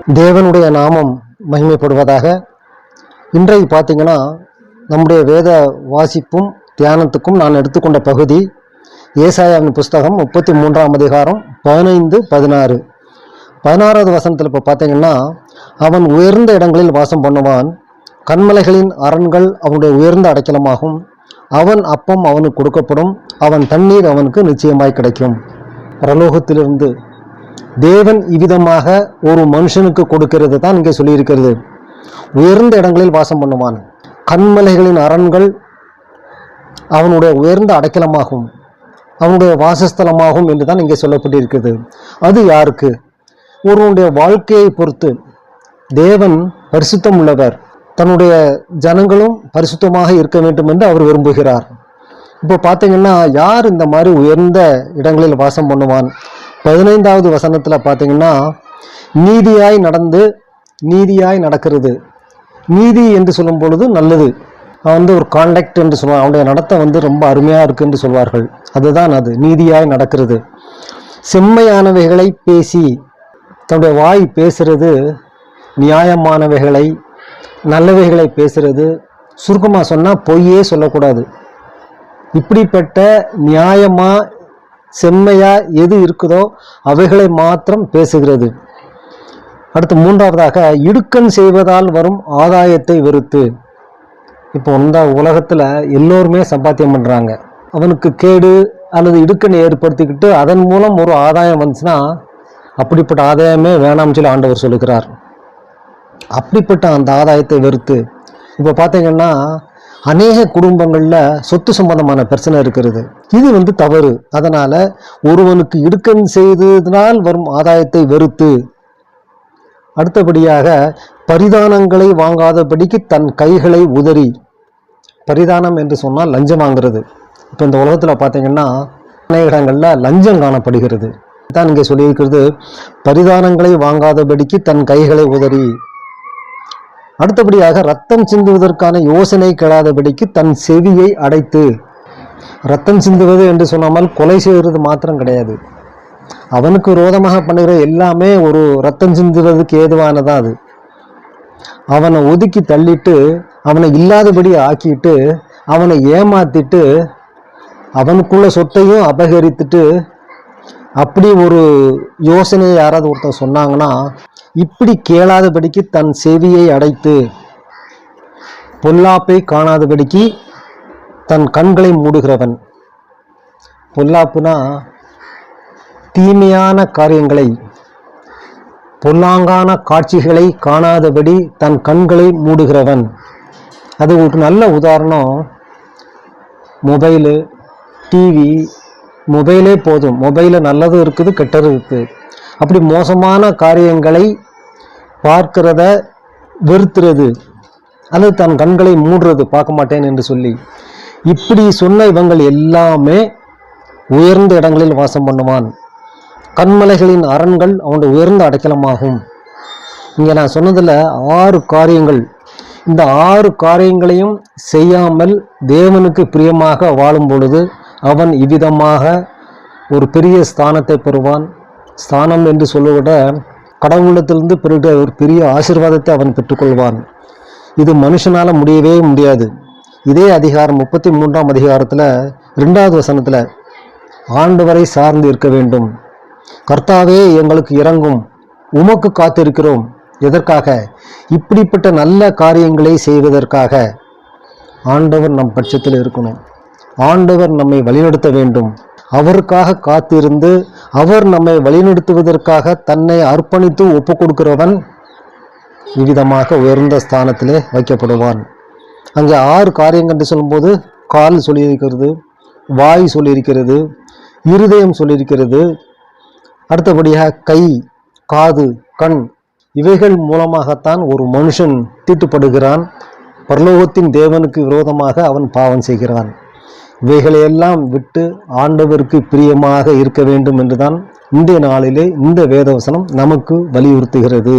தேவனுடைய நாமம் மகிமைப்படுவதாக. இன்றைக்கு பார்த்தீங்கன்னா நம்முடைய வேத வாசிப்பும் தியானத்துக்கும் நான் எடுத்துக்கொண்ட பகுதி ஏசாயாவின் புஸ்தகம் 33ஆம் அதிகாரம் 15-16. 16வது வசனத்தில் இப்போ பார்த்தீங்கன்னா, அவன் உயர்ந்த இடங்களில் வாசம் பண்ணுவான், கண்மலைகளின் அரண்கள் அவனுடைய உயர்ந்த அடைக்கலமாகும், அவன் அப்பம் அவனுக்கு கொடுக்கப்படும், அவன் தண்ணீர் அவனுக்கு நிச்சயமாய் கிடைக்கும். பரலோகத்திலிருந்து தேவன் இவ்விதமாக ஒரு மனுஷனுக்கு கொடுக்கிறது தான் இங்கே சொல்லியிருக்கிறது. உயர்ந்த இடங்களில் வாசம் பண்ணுவான், கண்மலைகளின் அரண்கள் அவனுடைய உயர்ந்த அடைக்கலமாகும், அவனுடைய வாசஸ்தலமாகும் என்று தான் இங்கே சொல்லப்பட்டிருக்கிறது. அது யாருக்கு? ஒருவனுடைய வாழ்க்கையை பொறுத்து. தேவன் பரிசுத்தம் உள்ளவர், தன்னுடைய ஜனங்களும் பரிசுத்தமாக இருக்க வேண்டும் என்று அவர் விரும்புகிறார். இப்போ பார்த்தீங்கன்னா, யார் இந்த மாதிரி உயர்ந்த இடங்களில் வாசம் பண்ணுவான்? 15வது வசனத்தில் பார்த்தீங்கன்னா, நீதியாய் நடந்து நீதியாய் நடக்கிறது. நீதி என்று சொல்லும் பொழுது நல்லது, ஒரு கான்டக்ட் என்று சொல்லுவாங்க, அவனுடைய நடத்தை ரொம்ப அருமையாக இருக்கு என்று சொல்வார்கள். அதுதான் அது, நீதியாய் நடக்கிறது. செம்மையானவைகளை பேசி, தன்னுடைய வாய் பேசுறது நியாயமானவைகளை நல்லவைகளை பேசுறது. சுருக்கமாக சொன்னால் பொய்யே சொல்லக்கூடாது. இப்படிப்பட்ட நியாயமா செம்மையா எது இருக்குதோ அவைகளை மாத்திரம் பேசுகிறது. அடுத்து 3வதாக, இடுக்கண் செய்வதால் வரும் ஆதாயத்தை வெறுத்து. இப்போ இந்த உலகத்துல எல்லோருமே சம்பாத்தியம் பண்றாங்க. அவனுக்கு கேடு அல்லது இடுக்கண் ஏற்படுத்திக்கிட்டு அதன் மூலம் ஒரு ஆதாயம் வந்துச்சுன்னா, அப்படிப்பட்ட ஆதாயமே வேணாம்னு சொல்லி ஆண்டவர் சொல்லுகிறார். அப்படிப்பட்ட அந்த ஆதாயத்தை வெறுத்து. இப்போ பார்த்தீங்கன்னா, அநேக குடும்பங்கள்ல சொத்து சம்பந்தமான பிரச்சனை இருக்கிறது. இது தவறு. அதனால ஒருவனுக்கு இடுக்கண் செய்ததினால் வரும் ஆதாயத்தை வெறுத்து. அடுத்தபடியாக, பரிதானங்களை வாங்காதபடிக்கு தன் கைகளை உதறி. பரிதானம் என்று சொன்னால் லஞ்சம் வாங்குறது. இப்போ இந்த உலகத்துல பார்த்தீங்கன்னா அநேக இடங்கள்ல லஞ்சம் காணப்படுகிறது. தான் இங்கே சொல்லியிருக்கிறது, பரிதானங்களை வாங்காதபடிக்கு தன் கைகளை உதறி. அடுத்தபடியாக, ரத்தம் சிந்துவதற்கான யோசனை கேளாதபடிக்கு தன் செவியை அடைத்து. ரத்தம் சிந்துவது என்று சொன்னாமல் கொலை செய்வது மாத்திரம் கிடையாது, அவனுக்கு விரோதமாக பண்ணுகிற எல்லாமே ஒரு ரத்தம் சிந்துவதற்கு ஏதுவானதா. அது அவனை ஒதுக்கி தள்ளிட்டு, அவனை இல்லாதபடி ஆக்கிட்டு, அவனை ஏமாத்திட்டு, அவனுக்குள்ள சொத்தையும் அபகரித்துட்டு, அப்படி ஒரு யோசனையை யாராவது ஒருத்தன் சொன்னாங்கன்னா, இப்படி கேளாதபடிக்கு தன் செவியை அடைத்து. பொல்லாப்பை காணாதபடிக்கு தன் கண்களை மூடுகிறவன். பொல்லாப்புனா தீமையான காரியங்களை, பொல்லாங்கான காட்சிகளை காணாதபடி தன் கண்களை மூடுகிறவன். அது ஒரு நல்ல உதாரணம். Mobile, TV. மொபைலே போதும், மொபைலில் நல்லதும் இருக்குது கெட்டதும் இருக்குது. அப்படி மோசமான காரியங்களை பார்க்கிறத வெறுத்துறது, அல்லது தன் கண்களை மூடுறது, பார்க்க மாட்டேன் என்று சொல்லி. இப்படி சொன்ன இவங்கள் எல்லாமே உயர்ந்த இடங்களில் வாசம் பண்ணுவான், கண்மலைகளின் அரண்கள் அவனுடைய உயர்ந்த அடைக்கலமாகும். இங்கே நான் சொன்னதில் 6 காரியங்கள். இந்த 6 காரியங்களையும் செய்யாமல் தேவனுக்கு பிரியமாக வாழும் பொழுது அவன் இவ்விதமாக ஒரு பெரிய ஸ்தானத்தை பெறுவான். ஸ்தானம் என்று சொல்லுவிட கடவுளத்திலிருந்து பெறுகிற ஒரு பெரிய ஆசீர்வாதத்தை அவன் பெற்றுக்கொள்வான். இது மனுஷனால முடியவே முடியாது. இதே அதிகாரம் 33ஆம் அதிகாரத்தில் 2வது வசனத்தில், ஆண்டவரை சார்ந்து இருக்க வேண்டும். கர்த்தாவே எங்களுக்கு இறங்கும், உமக்கு காத்திருக்கிறோம். எதற்காக? இப்படிப்பட்ட நல்ல காரியங்களை செய்வதற்காக. ஆண்டவர் நம் பட்சத்தில் இருக்கணும், ஆண்டவர் நம்மை வழிநடத்த வேண்டும். அவருக்காக காத்திருந்து அவர் நம்மை வழிநடத்துவதற்காக தன்னை அர்ப்பணித்து ஒப்பு கொடுக்கிறவன் இவ்விதமாக உயர்ந்த ஸ்தானத்திலே வைக்கப்படுவான். அங்கே 6 காரியங்கள் என்று சொல்லும்போது, கால் சொல்லியிருக்கிறது, வாய் சொல்லியிருக்கிறது, இருதயம் சொல்லியிருக்கிறது, அடுத்தபடியாக கை, காது, கண். இவைகள் மூலமாகத்தான் ஒரு மனுஷன் தீட்டுப்படுகிறான். பரலோகத்தின் தேவனுக்கு விரோதமாக அவன் பாவம் செய்கிறான். இவைகளையெல்லாம் விட்டு ஆண்டவருக்கு பிரியமாக இருக்க வேண்டும் என்றுதான் இன்றைய நாளிலே இந்த வேதவசனம் நமக்கு வலியுறுத்துகிறது.